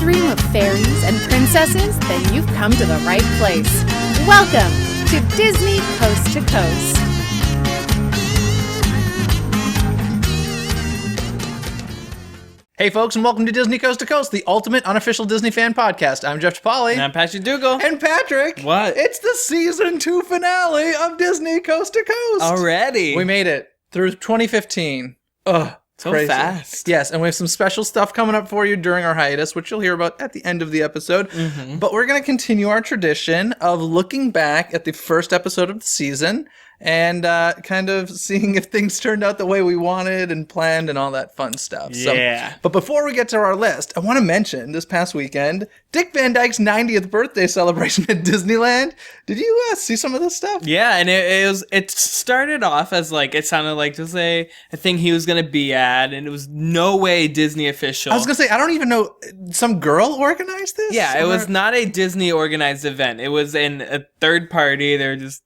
dream of fairies and princesses? Then you've come to the right place. Welcome to Disney Coast to Coast. Hey folks, and welcome to Disney Coast to Coast, the ultimate unofficial Disney fan podcast. I'm Jeff DePaoli. And I'm Patrick Dougal. And Patrick. What? It's the season 2 finale of Disney Coast to Coast. Already? We made it through 2015. Ugh. So crazy. fast. Yes, and we have some special stuff coming up for you during our hiatus, which you'll hear about at the end of the episode. Mm-hmm. But we're going to continue our tradition of looking back at the first episode of the season and kind of seeing if things turned out the way we wanted and planned and all that fun stuff. Yeah. But before we get to our list, I want to mention this past weekend, Dick Van Dyke's 90th birthday celebration at Disneyland. Did you see some of this stuff? Yeah, and it started off as like, it sounded like just a thing he was going to be at, and it was no way Disney official. I was going to say, I don't even know, some girl organized this? Yeah, it was not a Disney organized event. It was in a third party. There just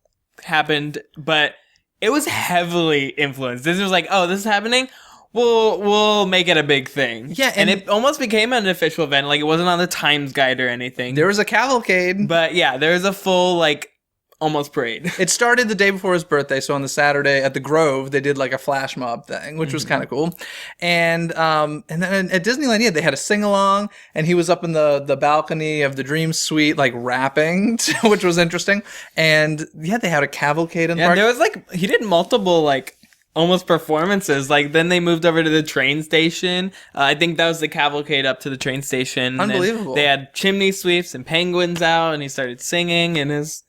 happened, but it was heavily influenced. Disney was like, oh, this is happening? We'll make it a big thing. Yeah, and it almost became an official event. Like, it wasn't on the Times Guide or anything. There was a cavalcade. But yeah, there was a full, like, almost parade. It started the day before his birthday, so on the Saturday at the Grove, they did like a flash mob thing, which was kind of cool. And then at Disneyland, yeah, they had a sing-along, and he was up in the balcony of the Dream Suite, like rapping, which was interesting. And yeah, they had a cavalcade in the park. There was like, he did multiple like almost performances. Like, then they moved over to the train station. I think that was the cavalcade up to the train station. Unbelievable. And they had chimney sweeps and penguins out, and he started singing, and his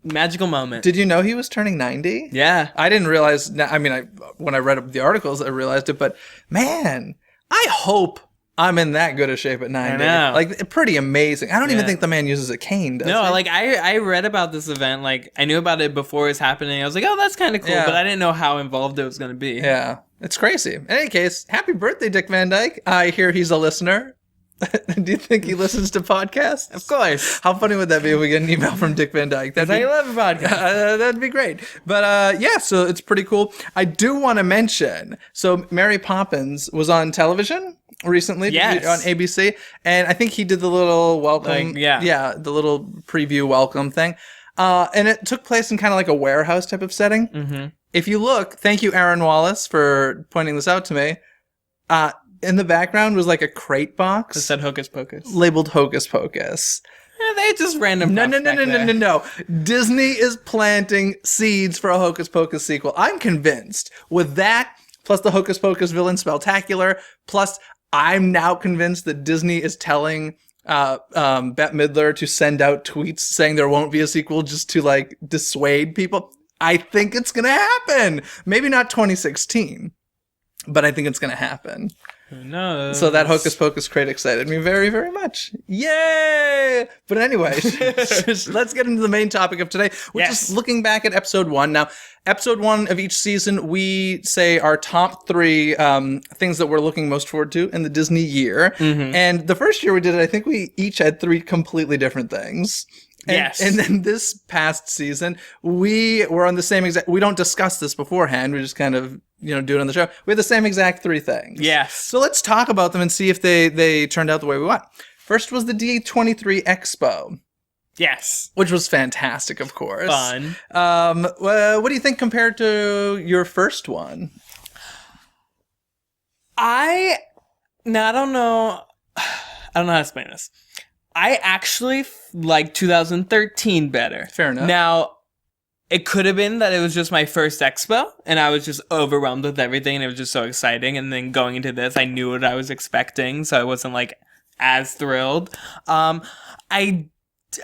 magical moment. Did you know he was turning 90? Yeah. I didn't realize. I mean, when I read up the articles, I realized it. But man, I hope I'm in that good a shape at 90. I know. Like, pretty amazing. I don't even think the man uses a cane, does he? No, like, I read about this event. Like, I knew about it before it was happening. I was like, oh, that's kind of cool. Yeah. But I didn't know how involved it was going to be. Yeah, it's crazy. In any case, happy birthday, Dick Van Dyke. I hear he's a listener. Do you think he listens to podcasts? Of course. How funny would that be if we get an email from Dick Van Dyke? I love a podcast. That'd be great. But yeah, so it's pretty cool. I do want to mention, so Mary Poppins was on television recently. Yes. On ABC. And I think he did the little welcome. Like, yeah. The little preview welcome thing. And it took place in kind of like a warehouse type of setting. Mm-hmm. If you look, thank you, Aaron Wallace, for pointing this out to me. In the background was like a crate box. It said Hocus Pocus. Labeled Hocus Pocus. They just random. No. Disney is planting seeds for a Hocus Pocus sequel. I'm convinced. With that, plus the Hocus Pocus villain Spectacular, plus I'm now convinced that Disney is telling Bette Midler to send out tweets saying there won't be a sequel just to like dissuade people. I think it's gonna happen. Maybe not 2016, but I think it's gonna happen. Who knows? So that Hocus Pocus crate excited me very, very much. Yay! But anyway, let's get into the main topic of today, which is looking back at episode 1. Now, episode 1 of each season, we say our top 3 things that we're looking most forward to in the Disney year. Mm-hmm. And the first year we did it, I think we each had 3 completely different things. And then this past season, we were on the same exact... We don't discuss this beforehand. We just kind of, do it on the show. We had the same exact 3 things. Yes. So let's talk about them and see if they turned out the way we want. First was the D23 Expo. Yes. Which was fantastic, of course. Fun. What do you think compared to your first one? I don't know how to explain this. I actually like 2013 better. Fair enough. Now, it could have been that it was just my first expo, and I was just overwhelmed with everything, and it was just so exciting. And then going into this, I knew what I was expecting, so I wasn't like as thrilled.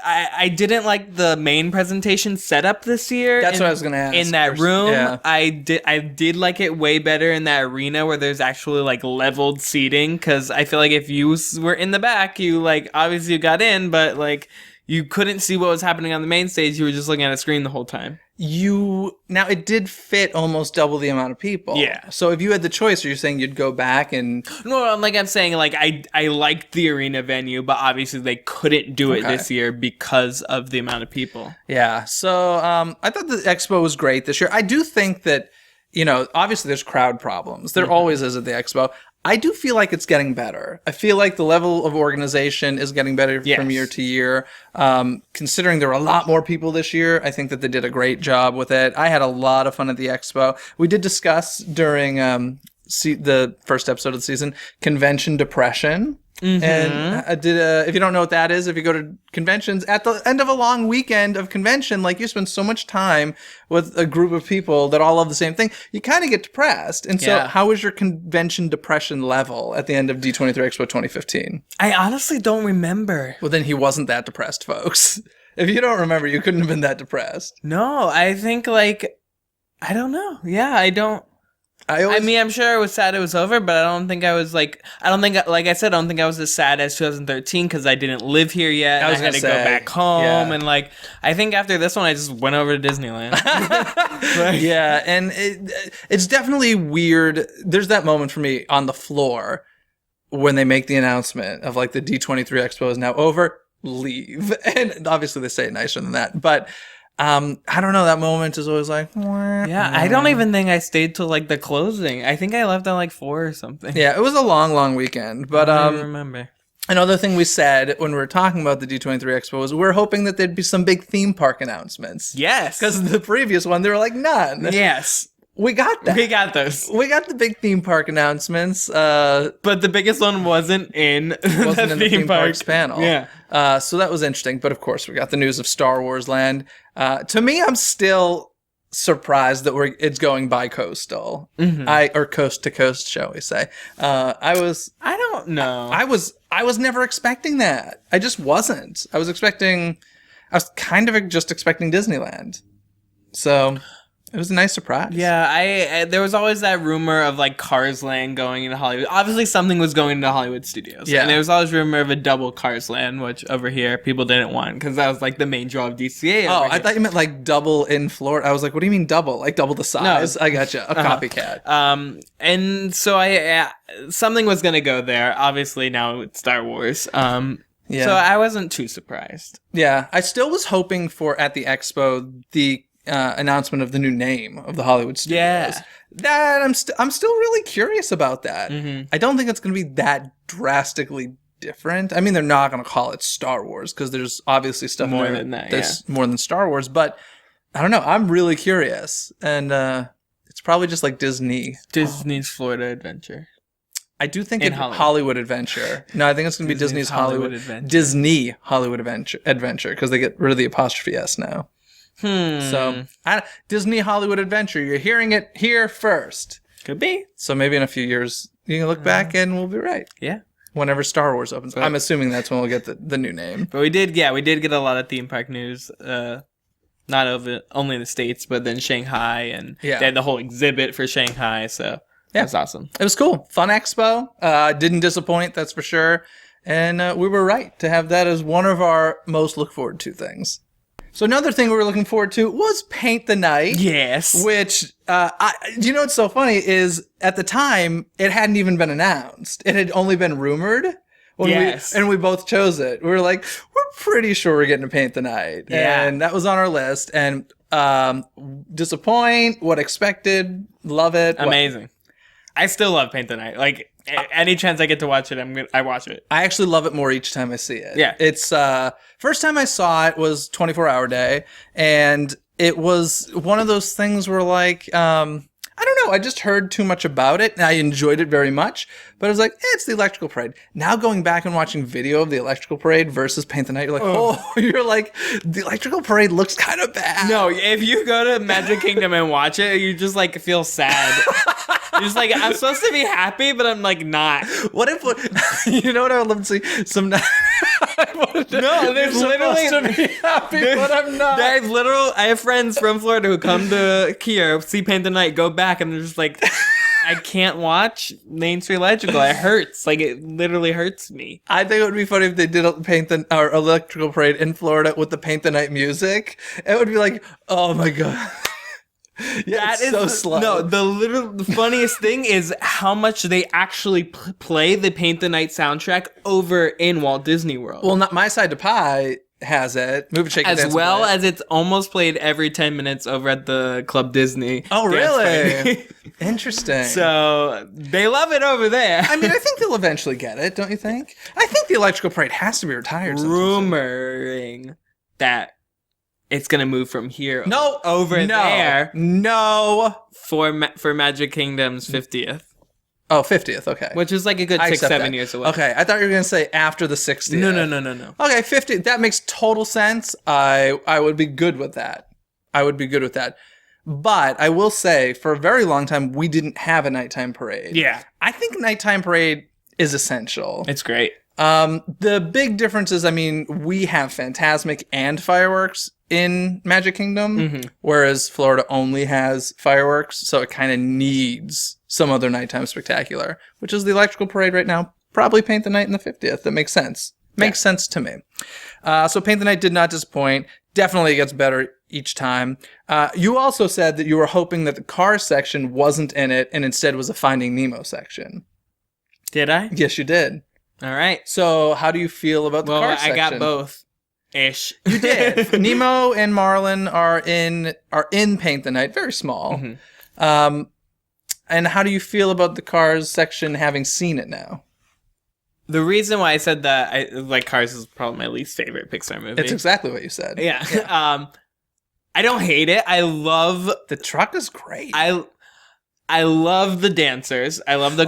I didn't like the main presentation setup this year. That's what I was going to ask. In that room, yeah. I did like it way better in that arena where there's actually like leveled seating, because I feel like if you were in the back, you like obviously you got in, but like you couldn't see what was happening on the main stage. You were just looking at a screen the whole time. Now it did fit almost double the amount of people. Yeah. So if you had the choice, are you saying you'd go back and... No, like I'm saying, like I liked the arena venue, but obviously they couldn't do it this year because of the amount of people. Yeah. So I thought the expo was great this year. I do think that, obviously there's crowd problems. There always is at the expo. I do feel like it's getting better. I feel like the level of organization is getting better from year to year. Considering there were a lot more people this year, I think that they did a great job with it. I had a lot of fun at the expo. We did discuss during the first episode of the season convention depression. And if you don't know what that is, if you go to conventions at the end of a long weekend of convention, like you spend so much time with a group of people that all love the same thing, you kind of get depressed. And so how was your convention depression level at the end of D23 Expo 2015? I honestly don't remember. Well, then he wasn't that depressed, folks. If you don't remember, you couldn't have been that depressed. No, I think like, I don't know. Yeah, I don't. I mean, I'm sure I was sad it was over, but I don't think I was like I don't think I was as sad as 2013 because I didn't live here yet. I had to go back home, and like I think after this one, I just went over to Disneyland. Yeah, and it's definitely weird. There's that moment for me on the floor when they make the announcement of like the D23 Expo is now over. Leave, and obviously they say it nicer than that, but. I don't know. That moment is always like, wah, yeah. I don't even think I stayed till like the closing. I think I left at like 4 or something. Yeah, it was a long weekend. But I don't remember. Another thing we said when we were talking about the D23 Expo was we're hoping that there'd be some big theme park announcements. Yes, because the previous one there were like none. Yes. We got that. We got those. We got the big theme park announcements. But the biggest one wasn't in the theme parks panel. Yeah. So that was interesting. But of course, we got the news of Star Wars Land. To me, I'm still surprised that it's going bi-coastal. Or coast to coast, shall we say. I don't know. I was never expecting that. I just wasn't. I was kind of just expecting Disneyland. So... it was a nice surprise. Yeah, there was always that rumor of like Cars Land going into Hollywood. Obviously, something was going into Hollywood Studios. Yeah, and there was always rumor of a double Cars Land, which over here people didn't want because that was like the main draw of DCA. Oh, I thought you meant like double in Florida. I was like, what do you mean double? Like double the size? No. I gotcha. A copycat. And so something was gonna go there. Obviously, now it's Star Wars. Yeah. So I wasn't too surprised. Yeah, I still was hoping for at the expo the. Announcement of the new name of the Hollywood Studios. Yeah, that I'm still really curious about that. I don't think it's going to be that drastically different. I mean, they're not going to call it Star Wars because there's obviously stuff more than that. That's more than Star Wars, but I don't know. I'm really curious, and it's probably just like Disney's Florida Adventure. I do think it's Hollywood Adventure. No, I think it's going to be Disney's Hollywood Adventure. Disney Hollywood Adventure because they get rid of the apostrophe S now. So, Disney Hollywood Adventure. You're hearing it here first. Could be. So maybe in a few years you can look back and we'll be right. Yeah. Whenever Star Wars opens, I'm assuming that's when we'll get the new name. But we did get a lot of theme park news. Not only in the States, but then Shanghai, and they had the whole exhibit for Shanghai. So it was awesome. It was cool. Fun expo. Didn't disappoint, that's for sure. And we were right to have that as one of our most look forward to things. So another thing we were looking forward to was Paint the Night. Yes. Which, you know what's so funny is at the time, it hadn't even been announced. It had only been rumored. And we both chose it. We were like, we're pretty sure we're getting to Paint the Night. Yeah. And that was on our list. And disappoint, what expected, love it. Amazing. I still love Paint the Night. Like, any chance I get to watch it, I watch it. I actually love it more each time I see it. Yeah. It's, first time I saw it was 24-hour day, and it was one of those things where, like, I don't know, I just heard too much about it, and I enjoyed it very much, but I was like, it's the Electrical Parade. Now going back and watching video of the Electrical Parade versus Paint the Night, you're like, you're like, the Electrical Parade looks kind of bad. No, if you go to Magic Kingdom and watch it, you just, like, feel sad. You're just like, I'm supposed to be happy, but I'm like not. What if, you know what I would love to see? Some no, there's literally to be happy, but I'm not. I have friends from Florida who come to here, see Paint the Night, go back, and they're just like, I can't watch Main Street Electrical. It hurts. Like, it literally hurts me. I think it would be funny if they did our Electrical Parade in Florida with the Paint the Night music. It would be like, oh my God. Yeah, that is so slow. No, the funniest thing is how much they actually play the Paint the Night soundtrack over in Walt Disney World. Well, not My Side to Pie has it. Move and Shake as well as it's almost played every 10 minutes over at the Club Disney. Oh, really? Interesting. So they love it over there. I mean, I think they'll eventually get it, don't you think? I think the Electrical Parade has to be retired. Rumoring that it's gonna move from here over there. For Magic Kingdom's 50th. Oh, 50th, okay. Which is like a good 6-7 years away. Okay, I thought you were going to say after the 60th. No. Okay, 50, that makes total sense. I would be good with that. But I will say, for a very long time, we didn't have a nighttime parade. Yeah. I think nighttime parade is essential. It's great. The big difference is, I mean, we have Fantasmic and fireworks in Magic Kingdom, whereas Florida only has fireworks, so it kind of needs some other nighttime spectacular, which is the Electrical Parade right now. Probably Paint the Night in the 50th. That makes sense. Makes sense to me. So Paint the Night did not disappoint. Definitely gets better each time. You also said that you were hoping that the Cars section wasn't in it and instead was a Finding Nemo section. Did I? Yes, you did. All right. So how do you feel about the Cars section? I got both. Ish. You did. Nemo and Marlin are in Paint the Night, very small. And how do you feel about the Cars section having seen it now? The reason why I said that, Cars is probably my least favorite Pixar movie. It's exactly what you said. Yeah. I don't hate it. I love... The truck is great. I love the dancers. I love the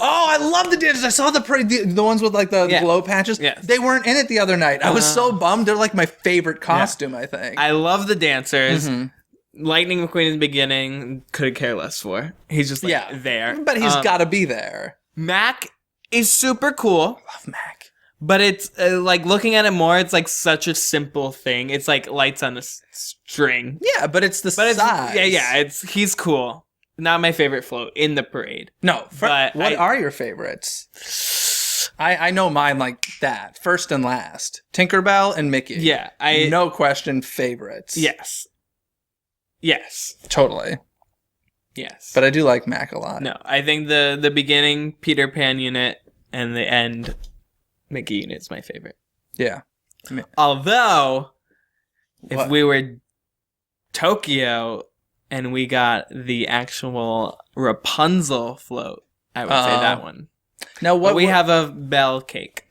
dancers. I saw the parade, the ones with like the glow patches. Yes. They weren't in it the other night. I was so bummed. They're like my favorite costume, I think. I love the dancers. Lightning McQueen in the beginning, could care less for. He's just there. But he's got to be there. Mac is super cool. Love Mac. But it's looking at it more, it's like such a simple thing. It's like lights on a string. Yeah, but it's the size. He's cool. Not my favorite float in the parade. No, what are your favorites? I know mine like that. First and last. Tinkerbell and Mickey. Yeah. No question favorites. Yes. Totally. Yes. But I do like Mac a lot. No, I think the beginning Peter Pan unit and the end Mickey unit's my favorite. Yeah. Although, if we were Tokyo and we got the actual Rapunzel float, I would say that one. Now, we have a Belle cake.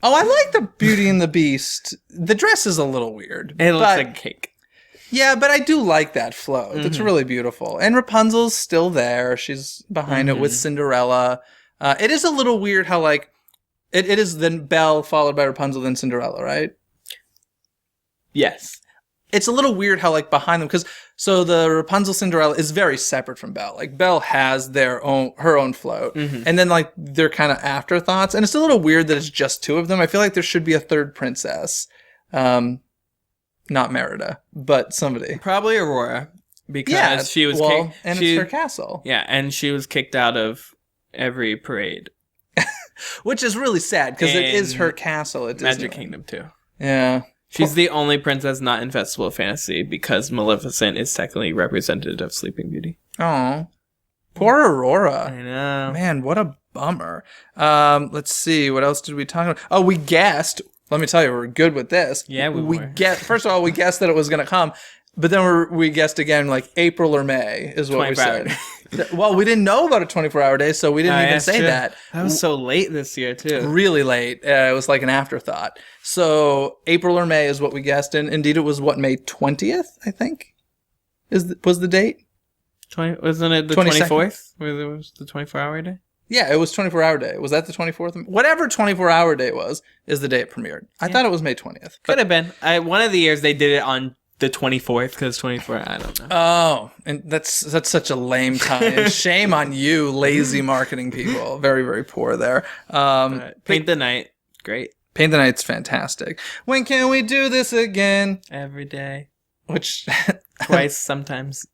Oh, I like the Beauty and the Beast. The dress is a little weird. It looks like a cake. Yeah, but I do like that float. It's really beautiful. And Rapunzel's still there. She's behind it with Cinderella. It is a little weird how, like, it is then Belle followed by Rapunzel, then Cinderella, right? Yes. It's a little weird how, like, behind them, because so the Rapunzel Cinderella is very separate from Belle. Like, Belle has her own float, and then, like, they're kind of afterthoughts, and it's a little weird that it's just two of them. I feel like there should be a third princess. Not Merida, but somebody. Probably Aurora, because she was kicked. And it's her castle. Yeah, and she was kicked out of every parade. Which is really sad, because it is her castle at Disneyland. Magic Kingdom, too. Yeah. She's the only princess not in Festival of Fantasy, because Maleficent is technically representative of Sleeping Beauty. Oh. Poor Aurora. I know. Man, what a bummer. Let's see, what else did we talk about? Oh, we guessed... Let me tell you, we're good with this. Yeah, we were. First of all, we guessed that it was going to come, but then we guessed again, like April or May is what we said. Well, we didn't know about a 24-hour day, so we didn't even say that. That was so late this year, too. Really late. It was like an afterthought. So April or May is what we guessed, and indeed it was, May 20th, I think, was the date? Wasn't it the 24th? Where it was the 24-hour day? Yeah, it was 24-hour day. Was that the 24th? Whatever 24-hour day was, is the day it premiered. I thought it was May 20th. Could have been. One of the years they did it on the 24th, because 24, I don't know. Oh, and that's such a lame time. Shame on you, lazy marketing people. Very, very poor there. Paint the Night. Great. Paint the Night's fantastic. When can we do this again? Every day. Which... Twice, sometimes.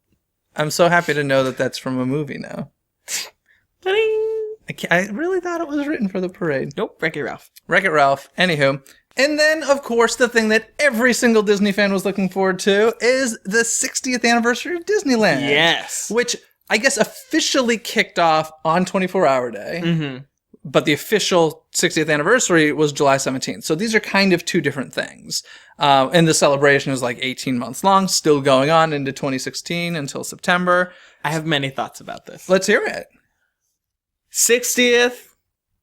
I'm so happy to know that that's from a movie now. I really thought it was written for the parade. Nope, Wreck-It Ralph. Wreck-It Ralph. Anywho. And then, of course, the thing that every single Disney fan was looking forward to is the 60th anniversary of Disneyland. Yes. Which I guess officially kicked off on 24-hour day. But the official 60th anniversary was July 17th. So these are kind of two different things. And the celebration is like 18 months long, still going on into 2016 until September. I have many thoughts about this. Let's hear it. 60th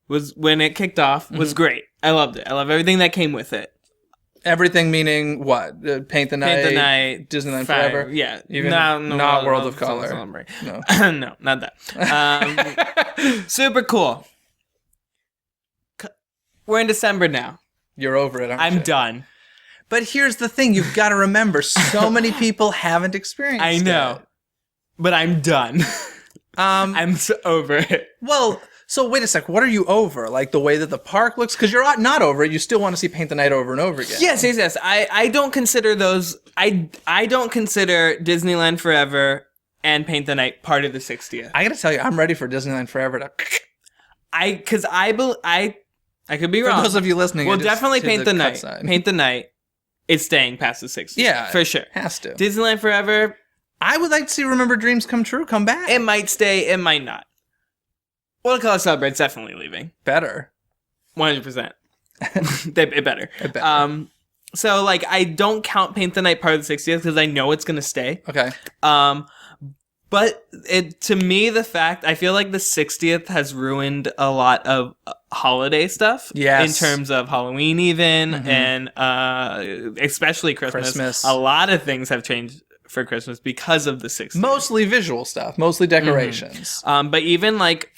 was when it kicked off, was great. I loved it. I love everything that came with it. Everything meaning what? Paint the Night, Paint the Night, Disneyland Fire, Forever. yeah, Even not World of Color. No, no, not that. Super cool. We're in December now. You're over it, aren't you? I'm done. But here's the thing: you've got to remember, so many people haven't experienced it. I know, but I'm done. I'm so over it. Well. So wait a sec, what are you over? Like the way that the park looks? Because you're not over it. You still want to see Paint the Night over and over again. Yes. I don't consider those. I don't consider Disneyland Forever and Paint the Night part of the 60th. I got to tell you, I'm ready for Disneyland Forever to. I could be wrong. For those of you listening, well, definitely Paint the Night. Side. Paint the Night is staying past the 60th. Yeah, for sure. Has to. Disneyland Forever. I would like to see Remember Dreams Come True come back. It might stay. It might not. World of Color Celebrate's definitely leaving. Better. 100%. It better. It better. So, like, I don't count Paint the Night part of the 60th because I know it's going to stay. Okay. But to me, I feel like the 60th has ruined a lot of holiday stuff. Yes. In terms of Halloween even, and especially Christmas. A lot of things have changed for Christmas because of the 60th. Mostly visual stuff. Mostly decorations. But even, like,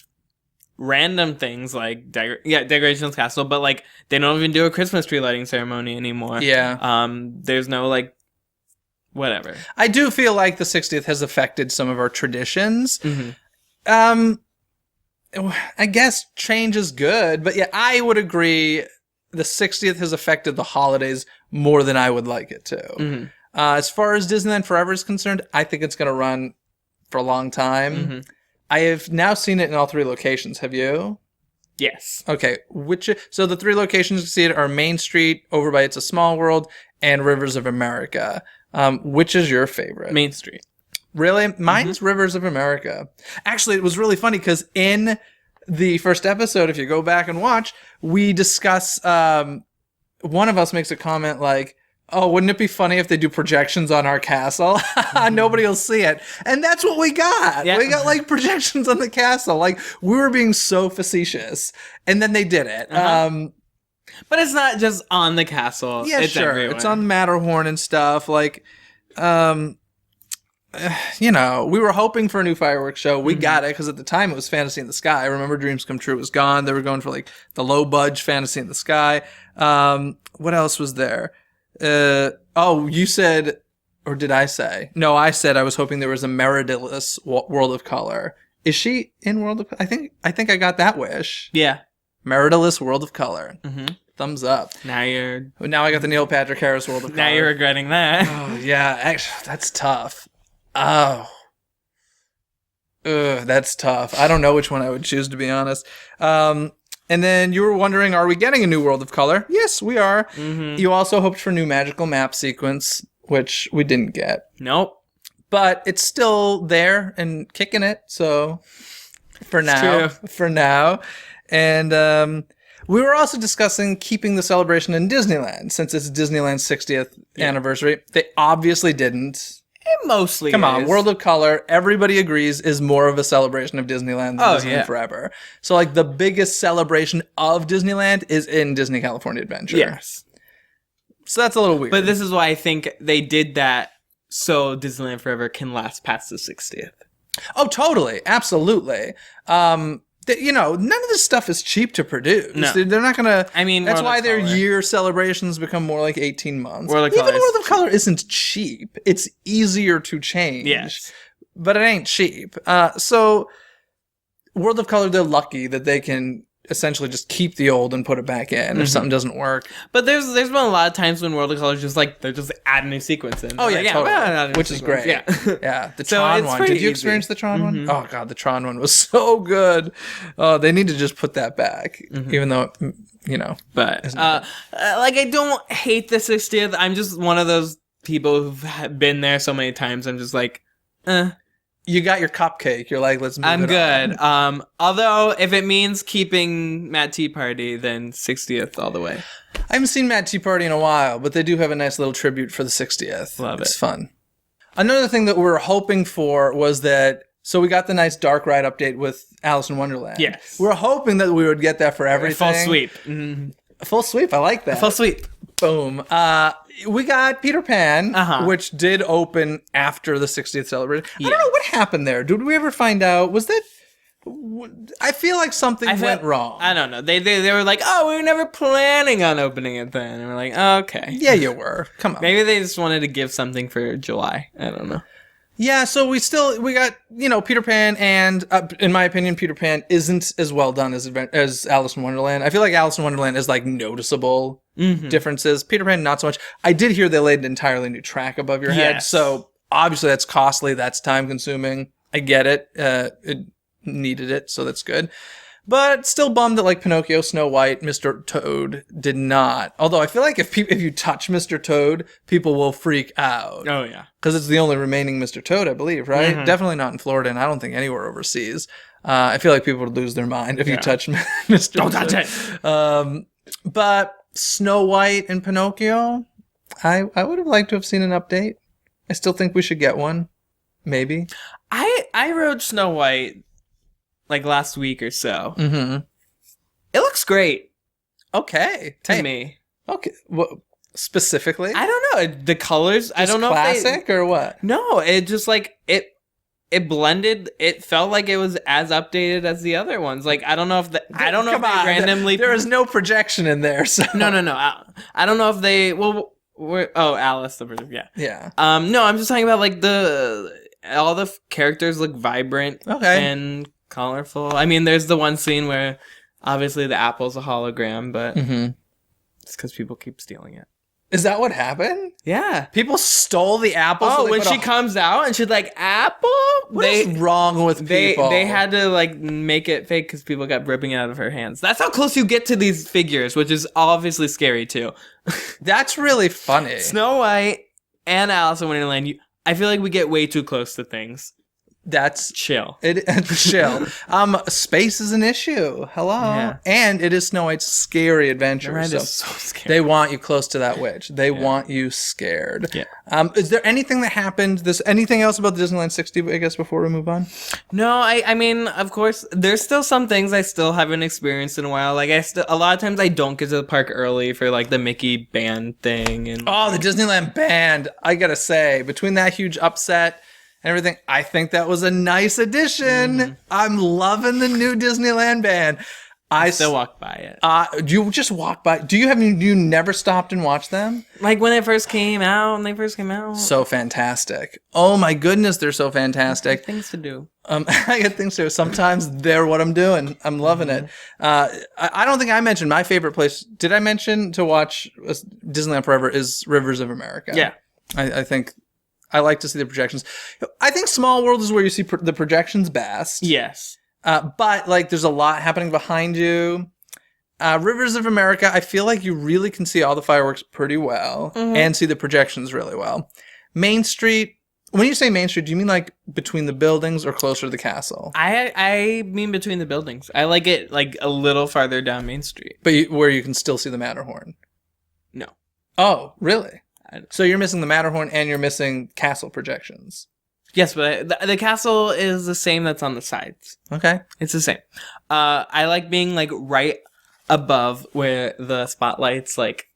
random things like Decorations Castle, but like they don't even do a Christmas tree lighting ceremony anymore. Yeah. There's no like whatever. I do feel like the 60th has affected some of our traditions. I guess change is good, but yeah, I would agree the 60th has affected the holidays more than I would like it to. As far as Disneyland Forever is concerned, I think it's going to run for a long time. I have now seen it in all three locations. Have you? Yes. Okay. So the three locations you see it are Main Street, over by It's a Small World, and Rivers of America. Which is your favorite? Main Street. Really? Mine's Rivers of America. Actually, it was really funny because in the first episode, if you go back and watch, we discuss, one of us makes a comment like, oh, wouldn't it be funny if they do projections on our castle? Nobody will see it. And that's what we got. Yeah. We got like projections on the castle. Like we were being so facetious. And then they did it. But it's not just on the castle. Yeah, it's sure. everywhere. It's on Matterhorn and stuff. Like, you know, we were hoping for a new fireworks show. We got it because at the time it was Fantasy in the Sky. Remember Dreams Come True was gone. They were going for like the low budge Fantasy in the Sky. What else was there? You said, or did I say? No, I said I was hoping there was a Meridilus World of Color. Is she in World of Color? I think I got that wish. Yeah. Meridilus World of Color. Thumbs up. Now I got the Neil Patrick Harris World of Color. Now you're regretting that. Oh, yeah. Actually, that's tough. Oh. That's tough. I don't know which one I would choose, to be honest. And then you were wondering, are we getting a new World of Color? Yes, we are. You also hoped for a new magical map sequence, which we didn't get. Nope. But it's still there and kicking it, so for now. And we were also discussing keeping the celebration in Disneyland, since it's Disneyland's 60th anniversary. They obviously didn't. It mostly Come on, World of Color, everybody agrees, is more of a celebration of Disneyland than Disneyland Forever. So, like, the biggest celebration of Disneyland is in Disney California Adventure. Yes. So that's a little weird. But this is why I think they did that so Disneyland Forever can last past the 60th. Oh, totally. Absolutely. You know, none of this stuff is cheap to produce. No. They're not going to... I mean, that's why their Color. year celebrations become more like 18 months. World of Even Color World of Color isn't cheap. It's easier to change. Yes. But it ain't cheap. So, World of Color, they're lucky that they can essentially just keep the old and put it back in if something doesn't work. But there's been a lot of times when World of Color is just like, they're just adding a new sequence in. Oh, yeah, totally. Which is great. Yeah. Yeah. The So Tron it's one. pretty Did you experience the Tron one? Oh, God, the Tron one was so good. Oh, they need to just put that back, even though, you know. But, like, I don't hate the 60th. I'm just one of those people who've been there so many times. I'm just like, You got your cupcake. You're like, let's move I'm it good. on. Although, if it means keeping Mad Tea Party, then 60th all the way. I haven't seen Mad Tea Party in a while, but they do have a nice little tribute for the 60th. Love It's it. fun. Another thing that we were hoping for was that, so we got the nice dark ride update with Alice in Wonderland. Yes. We were hoping that we would get that for everything. Full sweep. Mm-hmm. Full sweep. I like that. Full sweep. Boom. We got Peter Pan, which did open after the 60th celebration. I don't know what happened there. Did we ever find out? Was that... I feel like something went wrong. I don't know. They were like, oh, we were never planning on opening it then. And we're like, okay. Yeah, you were. Come on. Maybe they just wanted to give something for July. I don't know. Yeah, so we got, Peter Pan, and in my opinion, Peter Pan isn't as well done as Alice in Wonderland. I feel like Alice in Wonderland is like noticeable differences. Peter Pan, not so much. I did hear they laid an entirely new track above your head, so obviously that's costly, that's time consuming. I get it. It needed it, so that's good. But still bummed that like Pinocchio, Snow White, Mr. Toad did not. Although I feel like if you touch Mr. Toad, people will freak out. Oh, yeah. Because it's the only remaining Mr. Toad, I believe, right? Mm-hmm. Definitely not in Florida, and I don't think anywhere overseas. I feel like people would lose their mind if you touch Mr. Don't Toad. touch it! But Snow White and Pinocchio, I would have liked to have seen an update. I still think we should get one. Maybe. I rode Snow White like last week or so. Mm-hmm. It looks great. Okay. To me. Okay. What specifically? I don't know. The colors, Just I don't know classic or what? No, it just like it blended. It felt like it was as updated as the other ones. Like I don't know if if they randomly there is no projection in there. So no. I don't know if they Alice the person. Yeah. No, I'm just talking about like all the characters look vibrant. Okay. And colorful. I mean, there's the one scene where obviously the apple's a hologram, but it's because people keep stealing it. Is that what happened? Yeah. People stole the apple. Oh, so when she comes out and she's like, apple? What is wrong with people? They had to like make it fake because people kept ripping it out of her hands. That's how close you get to these figures, which is obviously scary too. That's really funny. Snow White and Alice in Wonderland, I feel like we get way too close to things. That's chill. Chill. Space is an issue. Hello. Yeah. And it is Snow White's scary adventure. Right, is so scary. They want you close to that witch. They want you scared. Yeah. Is there anything that happened? Anything else about the Disneyland 60, I guess, before we move on? No, I mean, of course, there's still some things I still haven't experienced in a while. Like, a lot of times I don't get to the park early for, like, the Mickey band thing. And the Disneyland band. I gotta say, between that huge upset and everything, I think that was a nice addition. I'm loving the new Disneyland band. I still walk by it. You just walk by. You never stopped and watched them? Like when they first came out. So fantastic. Oh my goodness, they're so fantastic. Things to do. I got things to do. Sometimes they're what I'm doing. I'm loving it. I don't think I mentioned my favorite place. Did I mention to watch Disneyland Forever is Rivers of America? Yeah. I think I like to see the projections. I think Small World is where you see the projections best. Yes. But like there's a lot happening behind you. Rivers of America, I feel like you really can see all the fireworks pretty well and see the projections really well. Main Street, when you say Main Street, do you mean like between the buildings or closer to the castle? I mean between the buildings. I like it like a little farther down Main Street. But where you can still see the Matterhorn? No. Oh, really? So you're missing the Matterhorn and you're missing castle projections. Yes, but the castle is the same that's on the sides. Okay. It's the same. I like being like right above where the spotlights like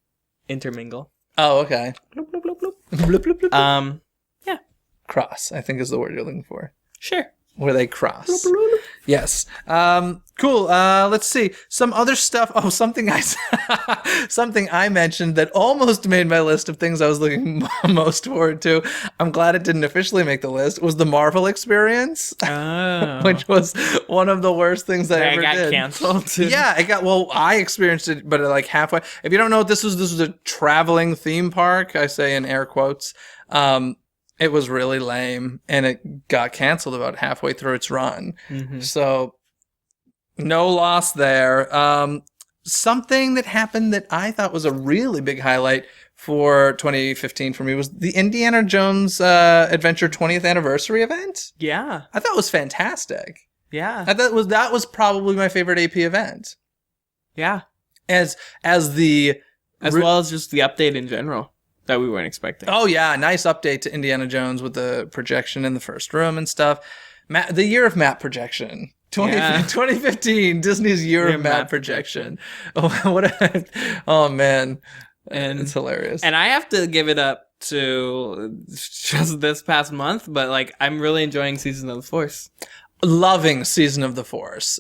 intermingle. Oh, okay. Bloop, bloop, bloop, bloop. Bloop, bloop, bloop, bloop. Yeah. Cross, I think is the word you're looking for. Sure. Where they cross. Bloop, bloop, bloop. Yes. Cool. Let's see. Some other stuff. Oh, something I mentioned that almost made my list of things I was looking most forward to. I'm glad it didn't officially make the list. Was the Marvel experience, which was one of the worst things I ever did. It got canceled. Yeah, it got. Well, I experienced it, but like halfway. If you don't know what this was a traveling theme park. I say in air quotes. It was really lame, and it got canceled about halfway through its run. So, no loss there. Something that happened that I thought was a really big highlight for 2015 for me was the Indiana Jones Adventure 20th anniversary event. Yeah. I thought it was fantastic. Yeah. I thought that was probably my favorite AP event. Yeah. As well as just the update in general that we weren't expecting. Oh yeah, nice update to Indiana Jones with the projection in the first room and stuff. The year of map projection. 2015, Disney's year of map projection. Oh man. And it's hilarious. And I have to give it up to just this past month, but like I'm really enjoying Season of the Force. Loving Season of the Force.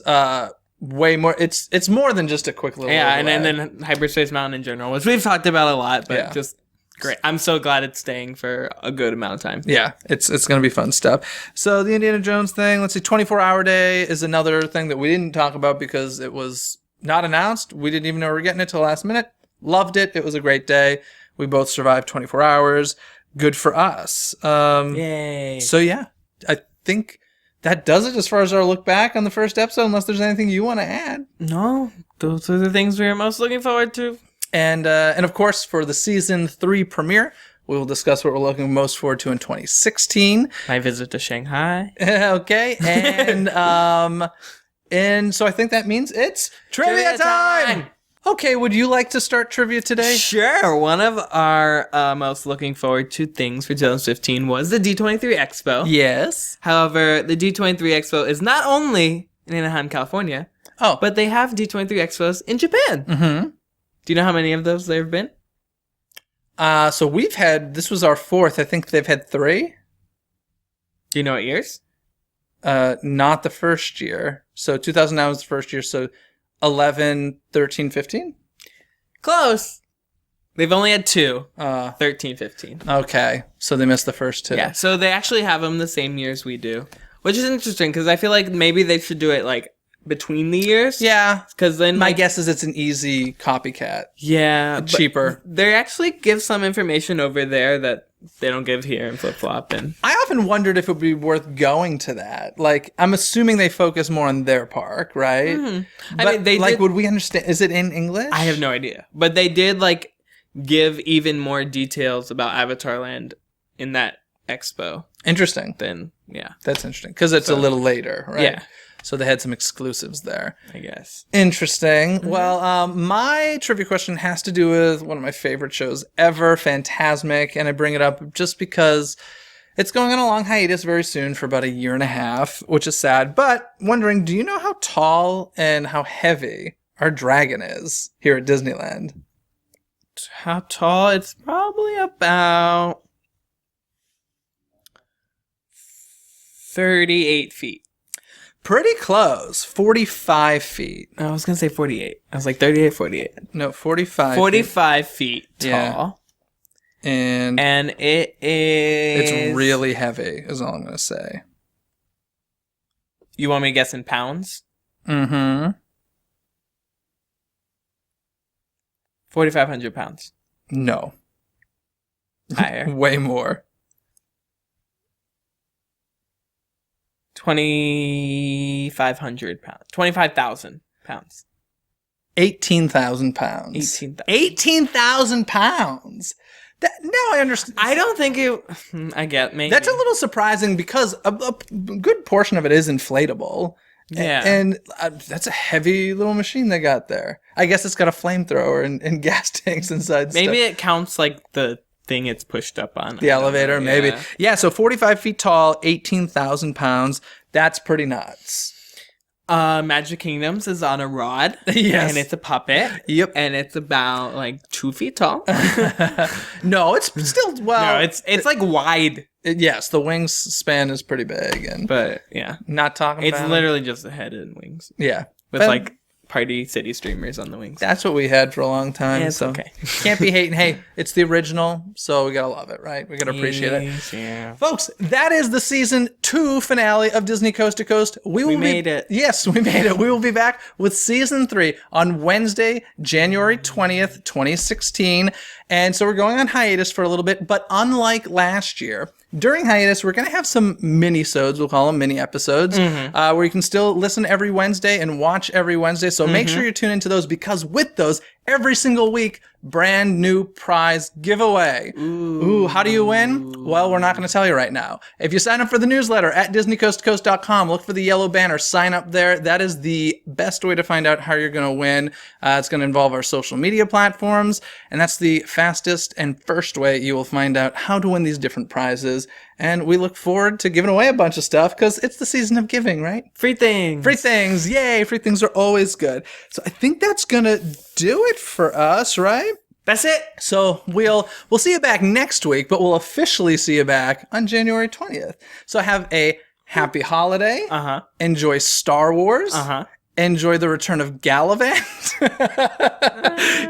Way more. It's more than just a quick little. Yeah, and then Hyperspace Mountain in general, which we've talked about a lot, but just great. I'm so glad it's staying for a good amount of time. Yeah, it's gonna be fun stuff. So the Indiana Jones thing. Let's see, 24-hour day is another thing that we didn't talk about because it was not announced. We didn't even know we were getting it till last minute. Loved it. It was a great day. We both survived 24 hours. Good for us. Yay. So yeah, I think that does it as far as our look back on the first episode, unless there's anything you want to add. No, those are the things we're most looking forward to. And of course, for the season 3 premiere, we will discuss what we're looking most forward to in 2016. My visit to Shanghai. Okay, and so I think that means it's trivia time! Okay, would you like to start trivia today? Sure. One of our most looking forward to things for 2015 was the D23 Expo. Yes. However, the D23 Expo is not only in Anaheim, California, but they have D23 Expos in Japan. Mm-hmm. Do you know how many of those there have been? So we've had, this was our 4th. I think they've had 3. Do you know what years? Not the first year. So 2009 was the first year, so 11, 13, 15? Close. They've only had 2. 13, 15. Okay. So they missed the first 2. Yeah, so they actually have them the same years we do. Which is interesting, because I feel like maybe they should do it, like, between the years. Yeah. Because then... My guess is it's an easy copycat. Yeah. Cheaper. They actually give some information over there that they don't give here in Flip Flop. And I often wondered if it would be worth going to that. Like, I'm assuming they focus more on their park, right? Mm-hmm. But, I mean, would we understand? Is it in English? I have no idea. But they did, like, give even more details about Avatar Land in that expo. Interesting. That's interesting. Because it's a little later, right? Yeah. So they had some exclusives there. I guess. Interesting. Mm-hmm. Well, my trivia question has to do with one of my favorite shows ever, Fantasmic. And I bring it up just because it's going on a long hiatus very soon for about 1.5 years, which is sad. But wondering, do you know how tall and how heavy our dragon is here at Disneyland? How tall? It's probably about 38 feet. Pretty close. 45 feet. I was going to say 48. I was like 38, 48. No, 45. 45 feet tall. Yeah. And it is... It's really heavy, is all I'm going to say. You want me to guess in pounds? Mm-hmm. 4,500 pounds. No. Higher. Way more. 2,500 pounds. 25,000 pounds. 18,000 pounds. 18,000 pounds. Now I understand. I don't think it... I get maybe. That's a little surprising because a good portion of it is inflatable. Yeah. And that's a heavy little machine they got there. I guess it's got a flamethrower and gas tanks inside. Maybe stuff. it counts like the thing it's pushed up on. The elevator, maybe. Yeah, so 45 feet tall, 18,000 pounds. That's pretty nuts. Magic Kingdoms is on a rod. Yes. And it's a puppet. Yep. And it's about like 2 feet tall. No, it's still, well. No, it's like wide. Yes, the wingspan is pretty big. But yeah. Not talking It's about literally just a head and wings. Yeah. With like Party City streamers on the wings. That's what we had for a long time. Yeah, it's so okay. Can't be hating. Hey, it's the original, so we gotta love it, right? We gotta appreciate it. Yeah. Folks, that is the season 2 finale of Disney Coast to Coast. We made it. Yes, we made it. We will be back with season 3 on Wednesday, January 20th, 2016. And so we're going on hiatus for a little bit, but unlike last year, during hiatus, we're going to have some mini-sodes, we'll call them mini episodes, where you can still listen every Wednesday and watch every Wednesday. So make sure you tune into those, because with those, every single week, brand new prize giveaway. Ooh, how do you win? Well, we're not going to tell you right now. If you sign up for the newsletter at DisneyCoastToCoast.com, look for the yellow banner, sign up there. That is the best way to find out how you're going to win. It's going to involve our social media platforms, and that's the fastest and first way you will find out how to win these different prizes. And we look forward to giving away a bunch of stuff because it's the season of giving, right? Free things. Free things. Yay. Free things are always good. So I think that's going to do it for us, right? That's it. So we'll see you back next week, but we'll officially see you back on January 20th. So have a happy holiday. Enjoy Star Wars. Enjoy the return of Gallivant.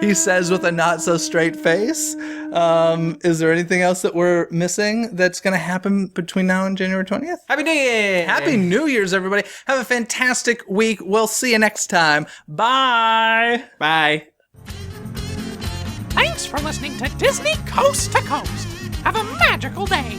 He says with a not so straight face. Is there anything else that we're missing that's going to happen between now and January 20th? Happy New Year. Happy New Year's, everybody. Have a fantastic week. We'll see you next time. Bye. Bye. Thanks for listening to Disney Coast to Coast. Have a magical day.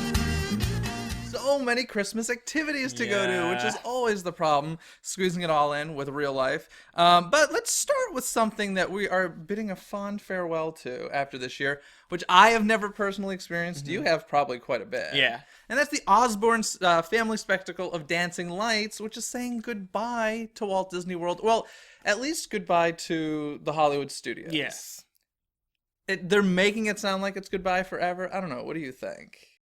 So many Christmas activities to go to, which is always the problem, squeezing it all in with real life. But let's start with something that we are bidding a fond farewell to after this year, which I have never personally experienced. You have probably quite a bit. Yeah. And that's the Osborne's family spectacle of dancing lights, which is saying goodbye to Walt Disney World. Well, at least goodbye to the Hollywood studios. Yes. They're making it sound like it's goodbye forever. I don't know. What do you think?